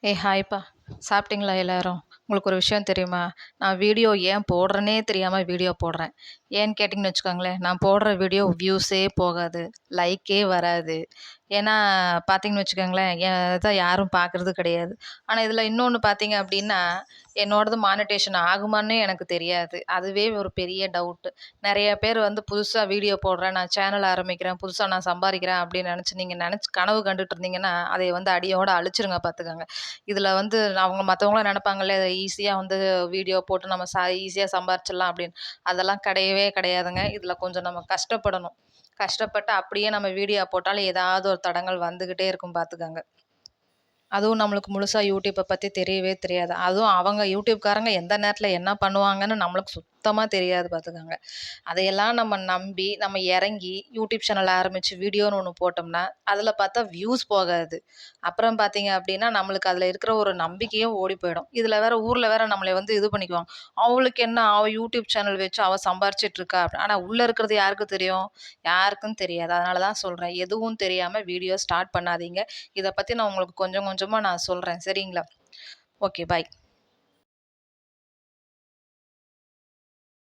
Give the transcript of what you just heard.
ஹாய்ப்பா. சாப்பிட்டீங்களா எல்லாரும்? உங்களுக்கு ஒரு விஷயம் தெரியுமா? நான் வீடியோ ஏன் போடுறேன்னே தெரியாம வீடியோ போடுறேன். ஏன்னு கேட்டிங்கன்னு வச்சுக்கோங்களேன், நான் போடுற வீடியோ வியூஸே போகாது. லைக்கே வராது. ஏன்னா பார்த்தீங்கன்னு வச்சுக்கோங்களேன், என் இத யாரும் பார்க்குறது கிடையாது. ஆனா இதில இன்னொன்னு பார்த்தீங்க அப்டின்னா, என்னோடது மானிட்டேஷன் ஆகுமான்னே எனக்கு தெரியாது. அதுவே ஒரு பெரிய டவுட்டு. நெறைய பேர் வந்து புதுசா வீடியோ போடுறேன், நான் சேனல் ஆரம்பிக்கிறேன், புதுசா நான் சம்பாரிக்கிறேன் அப்டின்னு நெனச்சு கனவு கண்டுட்டு இருந்தீங்கன்னா, அதை வந்து அடியோட அழிச்சிருங்க பார்த்துக்கங்க. இதில வந்து அவங்க மத்தவங்கலாம் நெனப்பாங்கல்ல, ஈஸியா வந்து வீடியோ போட்டு நம்ம ஈஸியா சம்பாரிச்சிடலாம் அப்படின்னு. அதெல்லாம் கிடையவே கிடையாதுங்க. இதில கொஞ்சம் நம்ம கஷ்டப்படணும். கஷ்டப்பட்டு அப்படியே நம்ம வீடியோ போட்டாலும் ஏதாவது ஒரு தடங்கல் வந்துகிட்டே இருக்கும் பார்த்துக்கங்க. அதுவும் நம்மளுக்கு முழுசா யூடியூப்ப பத்தி தெரியவே தெரியாது. அதுவும் அவங்க யூடியூப்காரங்க எந்த நேரத்தில என்ன பண்ணுவாங்கன்னு நம்மளுக்கு சுத்தமா தெரியாது பார்த்துக்கங்க. அதையெல்லாம் நம்ம நம்பி, நம்ம இறங்கி யூடியூப் சேனல் ஆரம்பிச்சு வீடியோன்னு ஒண்ணு போட்டோம்னா, அதில பார்த்தா வியூஸ் போகாது. அப்புறம் பார்த்தீங்க அப்டின்னா, நம்மளுக்கு அதில இருக்கிற ஒரு நம்பிக்கையும் ஓடி போயிடும். இதில வேற ஊர்ல வேற நம்மள வந்து இது பண்ணிக்குவாங்க. "அவளுக்கு என்ன? அவ யூடியூப் சேனல் வச்சு அவ சம்பாரிச்சுட்டு இருக்கா." ஆனா உள்ள இருக்கிறது யாருக்கு தெரியும்? யாருக்கும் தெரியாது. அதனால தான் சொல்றேன். எதுவும் தெரியாம வீடியோ ஸ்டார்ட் பண்ணாதீங்க. இத பத்தி நான் உங்களுக்கு கொஞ்சம் கொஞ்சமா நான் சொல்றேன். சரிங்களா? ஓகே. பாய்.